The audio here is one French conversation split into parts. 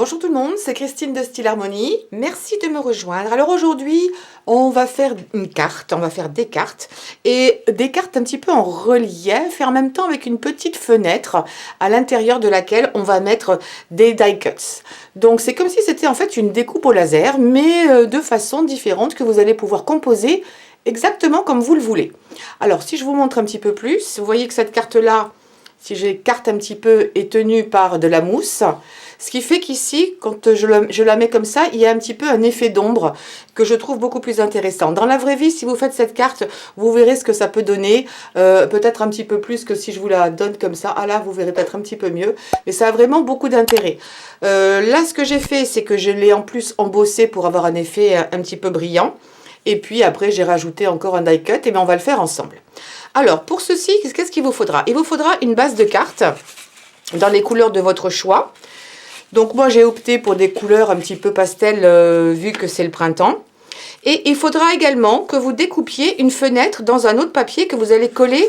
Bonjour tout le monde, c'est Christine de Style Harmonie. Merci de me rejoindre. Alors aujourd'hui, on va faire une carte, on va faire des cartes et des cartes un petit peu en relief et en même temps avec une petite fenêtre à l'intérieur de laquelle on va mettre des die cuts. Donc c'est comme si c'était en fait une découpe au laser, mais de façon différente que vous allez pouvoir composer exactement comme vous le voulez. Alors si je vous montre un petit peu plus, vous voyez que cette carte-là, si j'écarte un petit peu, est tenue par de la mousse. Ce qui fait qu'ici, quand je la mets comme ça, il y a un petit peu un effet d'ombre que je trouve beaucoup plus intéressant. Dans la vraie vie, si vous faites cette carte, vous verrez ce que ça peut donner. Peut-être un petit peu plus que si je vous la donne comme ça. Ah là, vous verrez peut-être un petit peu mieux. Mais ça a vraiment beaucoup d'intérêt. Là, ce que j'ai fait, c'est que je l'ai en plus embossé pour avoir un effet un petit peu brillant. Et puis après, j'ai rajouté encore un die cut. Et bien, on va le faire ensemble. Alors, pour ceci, qu'est-ce qu'il vous faudra? Il vous faudra une base de cartes dans les couleurs de votre choix. Donc, moi, j'ai opté pour des couleurs un petit peu pastel, vu que c'est le printemps. Et il faudra également que vous découpiez une fenêtre dans un autre papier que vous allez coller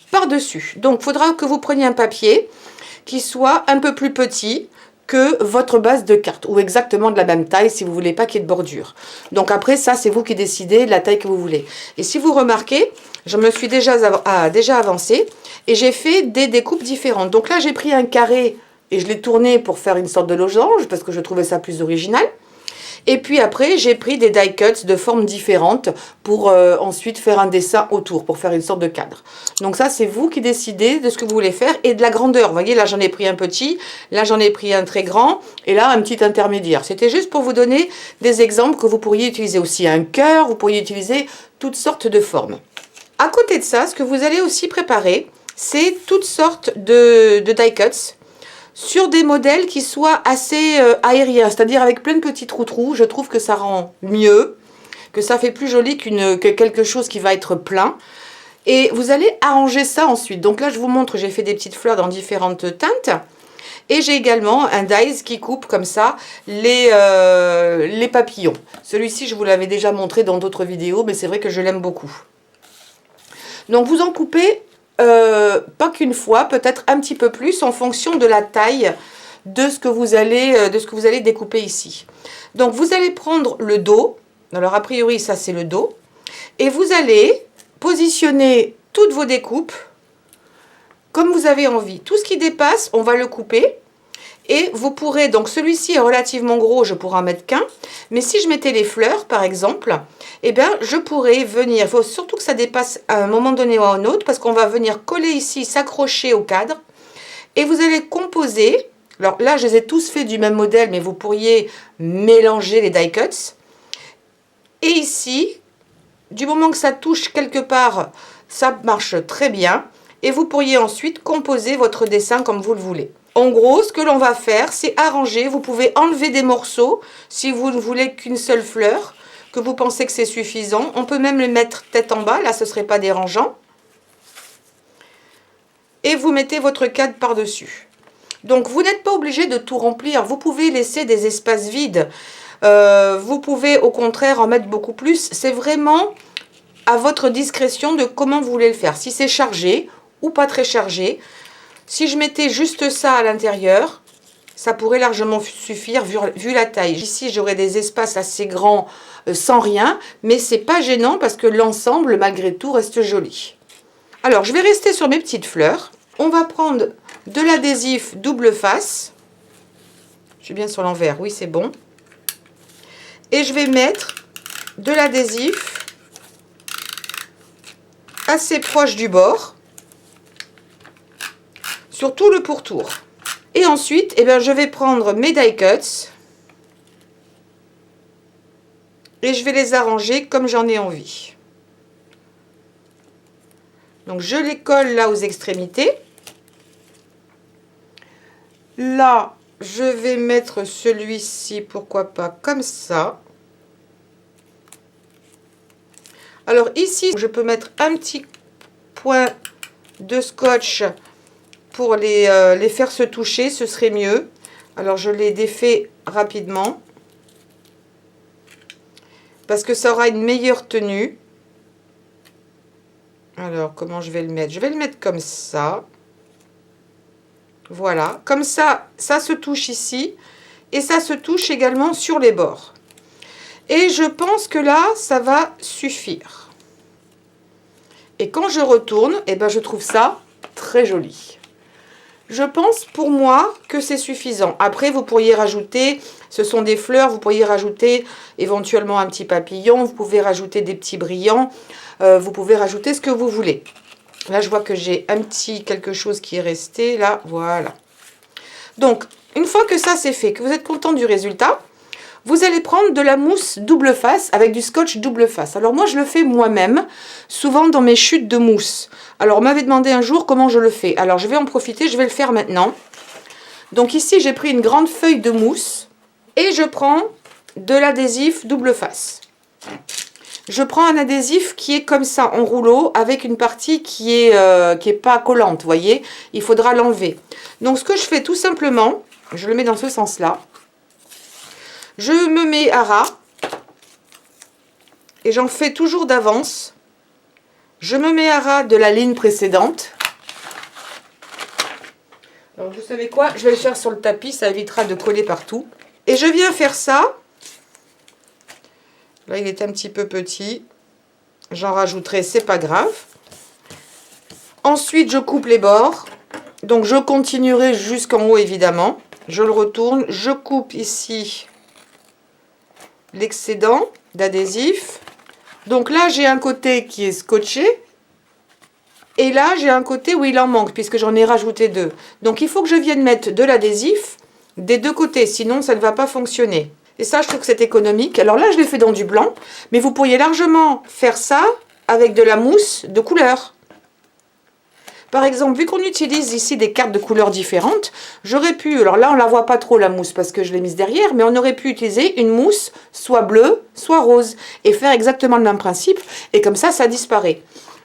par-dessus. Donc, il faudra que vous preniez un papier qui soit un peu plus petit que votre base de carte, ou exactement de la même taille si vous ne voulez pas qu'il y ait de bordure. Donc après, ça, c'est vous qui décidez de la taille que vous voulez. Et si vous remarquez, je me suis déjà avancée et j'ai fait des découpes différentes. Donc là, j'ai pris un carré et je l'ai tourné pour faire une sorte de losange parce que je trouvais ça plus original. Et puis après, j'ai pris des die cuts de formes différentes pour ensuite faire un dessin autour, pour faire une sorte de cadre. Donc ça, c'est vous qui décidez de ce que vous voulez faire et de la grandeur. Vous voyez, là, j'en ai pris un petit, là, j'en ai pris un très grand, et là, un petit intermédiaire. C'était juste pour vous donner des exemples que vous pourriez utiliser aussi. Un cœur, vous pourriez utiliser toutes sortes de formes. À côté de ça, ce que vous allez aussi préparer, c'est toutes sortes de die cuts sur des modèles qui soient assez aériens, c'est-à-dire avec plein de petits trous. Je trouve que ça rend mieux, que ça fait plus joli que quelque chose qui va être plein. Et vous allez arranger ça ensuite. Donc là, je vous montre, j'ai fait des petites fleurs dans différentes teintes. Et j'ai également un dies qui coupe comme ça les papillons. Celui-ci, je vous l'avais déjà montré dans d'autres vidéos, mais c'est vrai que je l'aime beaucoup. Donc vous en coupez pas qu'une fois, peut-être un petit peu plus en fonction de la taille de ce que vous allez découper ici. Donc vous allez prendre le dos, alors a priori ça c'est le dos, et vous allez positionner toutes vos découpes comme vous avez envie. Tout ce qui dépasse, on va le couper. Et vous pourrez, donc celui-ci est relativement gros, je pourrais en mettre qu'un. Mais si je mettais les fleurs, par exemple, eh bien, je pourrais venir, il faut surtout que ça dépasse à un moment donné ou à un autre, parce qu'on va venir coller ici, s'accrocher au cadre. Et vous allez composer, alors là, je les ai tous faits du même modèle, mais vous pourriez mélanger les die cuts. Et ici, du moment que ça touche quelque part, ça marche très bien. Et vous pourriez ensuite composer votre dessin comme vous le voulez. En gros, ce que l'on va faire, c'est arranger. Vous pouvez enlever des morceaux si vous ne voulez qu'une seule fleur, que vous pensez que c'est suffisant. On peut même le mettre tête en bas, là ce ne serait pas dérangeant. Et vous mettez votre cadre par-dessus. Donc vous n'êtes pas obligé de tout remplir, vous pouvez laisser des espaces vides. Vous pouvez au contraire en mettre beaucoup plus. C'est vraiment à votre discrétion de comment vous voulez le faire. Si c'est chargé ou pas très chargé. Si je mettais juste ça à l'intérieur, ça pourrait largement suffire vu la taille. Ici, j'aurais des espaces assez grands sans rien, mais c'est pas gênant parce que l'ensemble, malgré tout, reste joli. Alors, je vais rester sur mes petites fleurs. On va prendre de l'adhésif double face. Je suis bien sur l'envers, oui, c'est bon. Et je vais mettre de l'adhésif assez proche du bord. Sur tout le pourtour. Et ensuite, eh bien, je vais prendre mes die cuts et je vais les arranger comme j'en ai envie. Donc, je les colle là aux extrémités. Là, je vais mettre celui-ci, pourquoi pas, comme ça. Alors ici, je peux mettre un petit point de scotch pour les faire se toucher, ce serait mieux. Alors je les défais rapidement parce que ça aura une meilleure tenue. Alors comment je vais le mettre? Je vais le mettre comme ça. Voilà, comme ça, ça se touche ici. et ça se touche également sur les bords. Et je pense que là, ça va suffire. Et quand je retourne, eh ben, je trouve ça très joli. Je pense pour moi que c'est suffisant. Après, vous pourriez rajouter, ce sont des fleurs, vous pourriez rajouter éventuellement un petit papillon, vous pouvez rajouter des petits brillants, vous pouvez rajouter ce que vous voulez. Là, je vois que j'ai un petit quelque chose qui est resté, là, voilà. Donc, une fois que ça c'est fait, que vous êtes content du résultat, vous allez prendre de la mousse double face avec du scotch double face. Alors moi, je le fais moi-même, souvent dans mes chutes de mousse. Alors, on m'avait demandé un jour comment je le fais. Alors, je vais en profiter, je vais le faire maintenant. Donc ici, j'ai pris une grande feuille de mousse et je prends de l'adhésif double face. Je prends un adhésif qui est comme ça, en rouleau, avec une partie qui est pas collante, vous voyez. Il faudra l'enlever. Donc, ce que je fais tout simplement, je le mets dans ce sens-là. Je me mets à ras et j'en fais toujours d'avance. Je me mets à ras de la ligne précédente. Alors, vous savez quoi? Je vais le faire sur le tapis, ça évitera de coller partout. Et je viens faire ça. Là, il est un petit peu petit. J'en rajouterai, c'est pas grave. Ensuite, je coupe les bords. Donc, je continuerai jusqu'en haut, évidemment. Je le retourne. Je coupe ici l'excédent d'adhésif. Donc là, j'ai un côté qui est scotché. Et là, j'ai un côté où il en manque, puisque j'en ai rajouté deux. Donc, il faut que je vienne mettre de l'adhésif des deux côtés, sinon ça ne va pas fonctionner. Et ça, je trouve que c'est économique. Alors là, je l'ai fait dans du blanc, mais vous pourriez largement faire ça avec de la mousse de couleur. Par exemple, vu qu'on utilise ici des cartes de couleurs différentes, j'aurais pu, alors là on la voit pas trop la mousse parce que je l'ai mise derrière, mais on aurait pu utiliser une mousse soit bleue, soit rose, et faire exactement le même principe, et comme ça disparaît.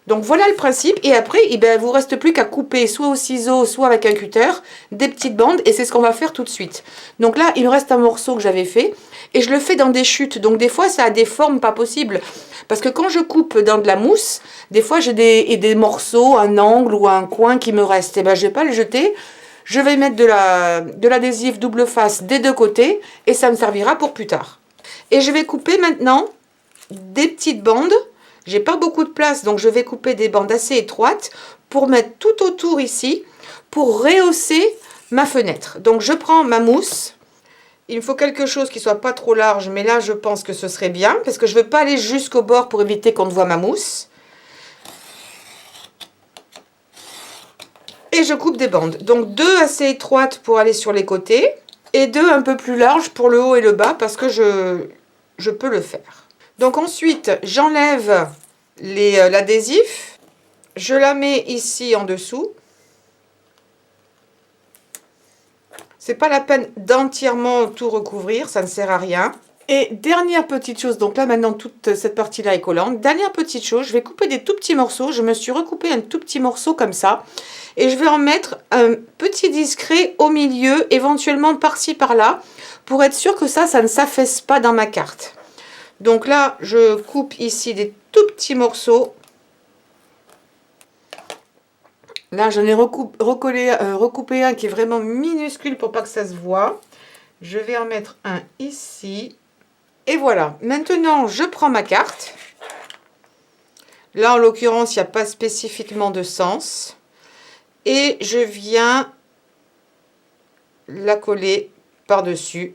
Donc voilà le principe, et après, eh ben, vous ne reste plus qu'à couper soit au ciseau, soit avec un cutter, des petites bandes, et c'est ce qu'on va faire tout de suite. Donc là, il me reste un morceau que j'avais fait, et je le fais dans des chutes, donc des fois ça a des formes pas possibles. Parce que quand je coupe dans de la mousse, des fois j'ai des morceaux, un angle ou un coin qui me reste. Et ben je vais pas le jeter, je vais mettre de l'adhésif double face des deux côtés et ça me servira pour plus tard. Et je vais couper maintenant des petites bandes. J'ai pas beaucoup de place, donc je vais couper des bandes assez étroites pour mettre tout autour ici, pour rehausser ma fenêtre. Donc je prends ma mousse. Il me faut quelque chose qui soit pas trop large, mais là, je pense que ce serait bien, parce que je ne veux pas aller jusqu'au bord pour éviter qu'on ne voit ma mousse. Et je coupe des bandes. Donc, deux assez étroites pour aller sur les côtés, et deux un peu plus larges pour le haut et le bas, parce que je peux le faire. Donc ensuite, j'enlève l'adhésif. Je la mets ici en dessous. C'est pas la peine d'entièrement tout recouvrir, ça ne sert à rien. Et dernière petite chose, donc là maintenant toute cette partie-là est collante. Dernière petite chose, je vais couper des tout petits morceaux. Je me suis recoupé un tout petit morceau comme ça. Et je vais en mettre un petit discret au milieu, éventuellement par-ci par-là, pour être sûr que ça ne s'affaisse pas dans ma carte. Donc là, je coupe ici des tout petits morceaux. Là, j'en ai recoupé un qui est vraiment minuscule pour pas que ça se voit. Je vais en mettre un ici. Et voilà. Maintenant, je prends ma carte. Là, en l'occurrence, il n'y a pas spécifiquement de sens. Et je viens la coller par-dessus.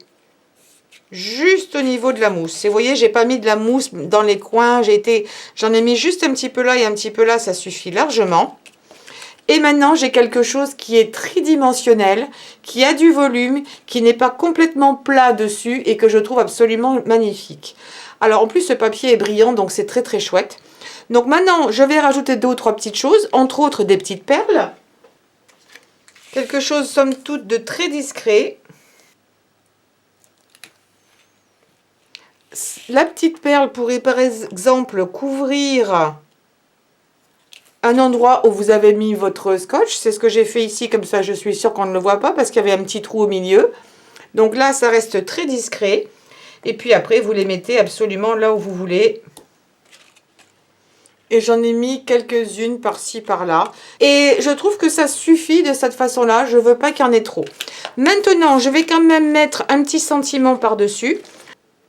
Juste au niveau de la mousse. Et vous voyez, j'ai pas mis de la mousse dans les coins. J'en ai mis juste un petit peu là et un petit peu là. Ça suffit largement. Et maintenant, j'ai quelque chose qui est tridimensionnel, qui a du volume, qui n'est pas complètement plat dessus et que je trouve absolument magnifique. Alors, en plus, ce papier est brillant, donc c'est très très chouette. Donc maintenant, je vais rajouter deux ou trois petites choses, entre autres des petites perles. Quelque chose, somme toute, de très discret. La petite perle pourrait, par exemple, couvrir un endroit où vous avez mis votre scotch. C'est ce que j'ai fait ici, comme ça je suis sûre qu'on ne le voit pas parce qu'il y avait un petit trou au milieu. Donc là, ça reste très discret. Et puis après, vous les mettez absolument là où vous voulez. Et j'en ai mis quelques-unes par-ci, par-là. Et je trouve que ça suffit de cette façon-là. Je ne veux pas qu'il y en ait trop. Maintenant, je vais quand même mettre un petit sentiment par-dessus.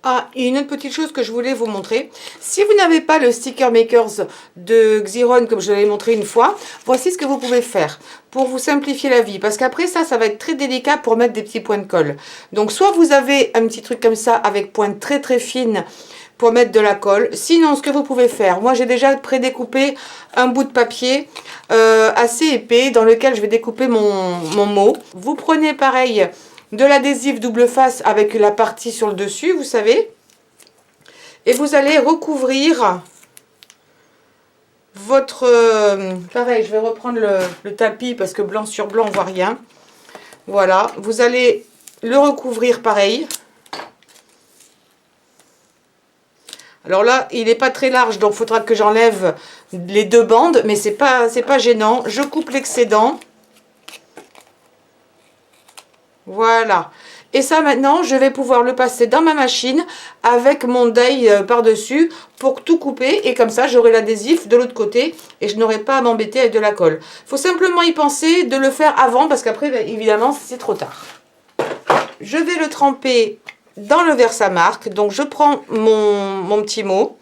Ah, et une autre petite chose que je voulais vous montrer. Si vous n'avez pas le Sticker Makers de Xyron, comme je l'avais montré une fois, voici ce que vous pouvez faire pour vous simplifier la vie. Parce qu'après ça va être très délicat pour mettre des petits points de colle. Donc, soit vous avez un petit truc comme ça avec pointe très très fine pour mettre de la colle. Sinon, ce que vous pouvez faire, moi j'ai déjà prédécoupé un bout de papier assez épais dans lequel je vais découper mon mot. Vous prenez pareil de l'adhésif double face avec la partie sur le dessus, vous savez. Et vous allez recouvrir votre... pareil, je vais reprendre le tapis parce que blanc sur blanc, on voit rien. Voilà, vous allez le recouvrir pareil. Alors là, il n'est pas très large, donc il faudra que j'enlève les deux bandes, mais c'est pas gênant. Je coupe l'excédent. Voilà. Et ça, maintenant, je vais pouvoir le passer dans ma machine avec mon die par-dessus pour tout couper. Et comme ça, j'aurai l'adhésif de l'autre côté et je n'aurai pas à m'embêter avec de la colle. Il faut simplement y penser de le faire avant parce qu'après, ben, évidemment, c'est trop tard. Je vais le tremper dans le Versamark. Donc, je prends mon petit mot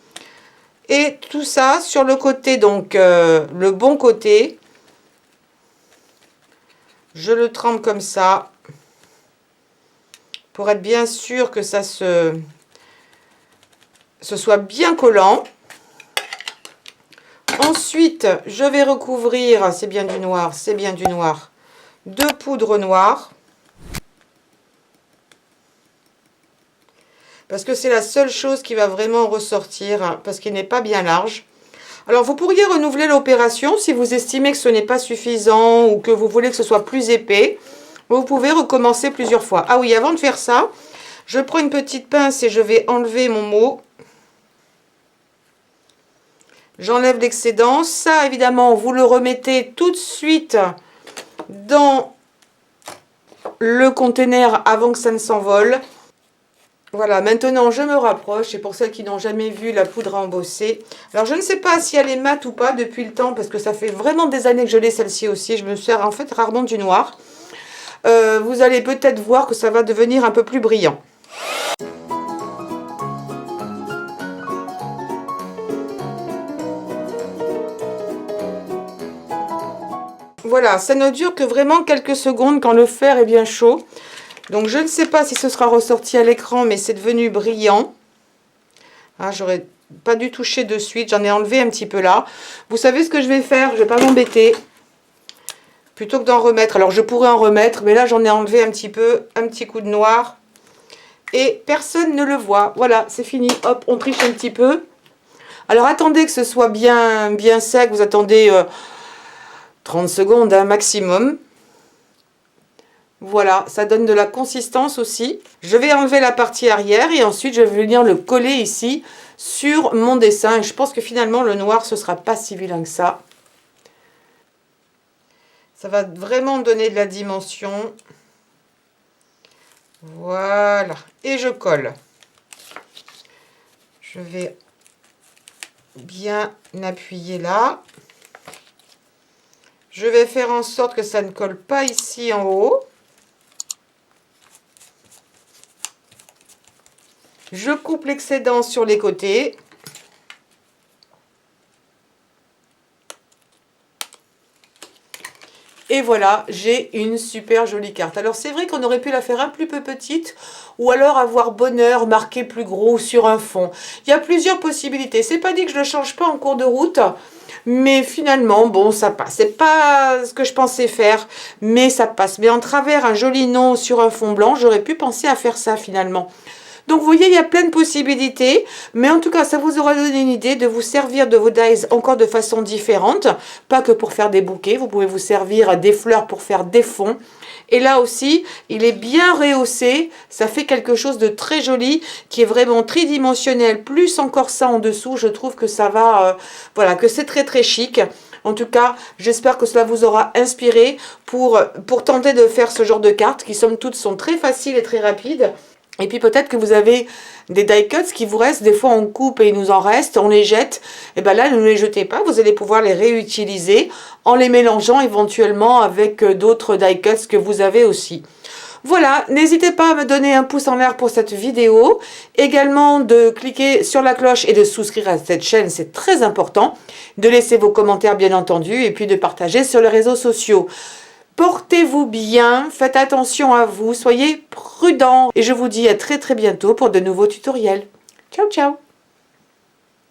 et tout ça sur le côté, donc le bon côté. Je le trempe comme ça. Pour être bien sûr que ça ce soit bien collant. Ensuite, je vais recouvrir, c'est bien du noir, de poudre noire. Parce que c'est la seule chose qui va vraiment ressortir, parce qu'il n'est pas bien large. Alors, vous pourriez renouveler l'opération si vous estimez que ce n'est pas suffisant ou que vous voulez que ce soit plus épais. Vous pouvez recommencer plusieurs fois. Ah oui, avant de faire ça, je prends une petite pince et je vais enlever mon mot. J'enlève l'excédent. Ça, évidemment, vous le remettez tout de suite dans le conteneur avant que ça ne s'envole. Voilà, maintenant je me rapproche. Et pour celles qui n'ont jamais vu la poudre à embosser. Alors, je ne sais pas si elle est mate ou pas depuis le temps, parce que ça fait vraiment des années que je l'ai, celle-ci aussi. Je me sers en fait rarement du noir. Vous allez peut-être voir que ça va devenir un peu plus brillant. Voilà, ça ne dure que vraiment quelques secondes quand le fer est bien chaud. Donc je ne sais pas si ce sera ressorti à l'écran, mais c'est devenu brillant. Ah, j'aurais pas dû toucher de suite, j'en ai enlevé un petit peu là. Vous savez ce que je vais faire, je ne vais pas m'embêter. Plutôt que d'en remettre, alors je pourrais en remettre, mais là j'en ai enlevé un petit peu, un petit coup de noir. Et personne ne le voit. Voilà, c'est fini. Hop, on triche un petit peu. Alors attendez que ce soit bien sec, vous attendez 30 secondes un maximum. Voilà, ça donne de la consistance aussi. Je vais enlever la partie arrière et ensuite je vais venir le coller ici sur mon dessin. Et je pense que finalement le noir ce sera pas si vilain que ça. Ça va vraiment donner de la dimension. Voilà. Et je colle. Je vais bien appuyer là. Je vais faire en sorte que ça ne colle pas ici en haut. Je coupe l'excédent sur les côtés. Et voilà, j'ai une super jolie carte. Alors c'est vrai qu'on aurait pu la faire un peu petite ou alors avoir bonheur marqué plus gros sur un fond. Il y a plusieurs possibilités. C'est pas dit que je ne le change pas en cours de route, mais finalement, bon, ça passe. C'est pas ce que je pensais faire, mais ça passe. Mais en travers un joli nom sur un fond blanc, j'aurais pu penser à faire ça finalement. Donc vous voyez, il y a plein de possibilités, mais en tout cas, ça vous aura donné une idée de vous servir de vos dies encore de façon différente, pas que pour faire des bouquets, vous pouvez vous servir des fleurs pour faire des fonds. Et là aussi, il est bien rehaussé, ça fait quelque chose de très joli, qui est vraiment tridimensionnel, plus encore ça en dessous, je trouve que ça va, voilà, que c'est très très chic. En tout cas, j'espère que cela vous aura inspiré pour tenter de faire ce genre de cartes qui, somme toute, sont très faciles et très rapides. Et puis peut-être que vous avez des die cuts qui vous restent, des fois on coupe et il nous en reste, on les jette. Et bien là, ne les jetez pas, vous allez pouvoir les réutiliser en les mélangeant éventuellement avec d'autres die cuts que vous avez aussi. Voilà, n'hésitez pas à me donner un pouce en l'air pour cette vidéo. Également de cliquer sur la cloche et de souscrire à cette chaîne, c'est très important. De laisser vos commentaires bien entendu et puis de partager sur les réseaux sociaux. Portez-vous bien, faites attention à vous, soyez prudents et je vous dis à très bientôt pour de nouveaux tutoriels. Ciao ciao!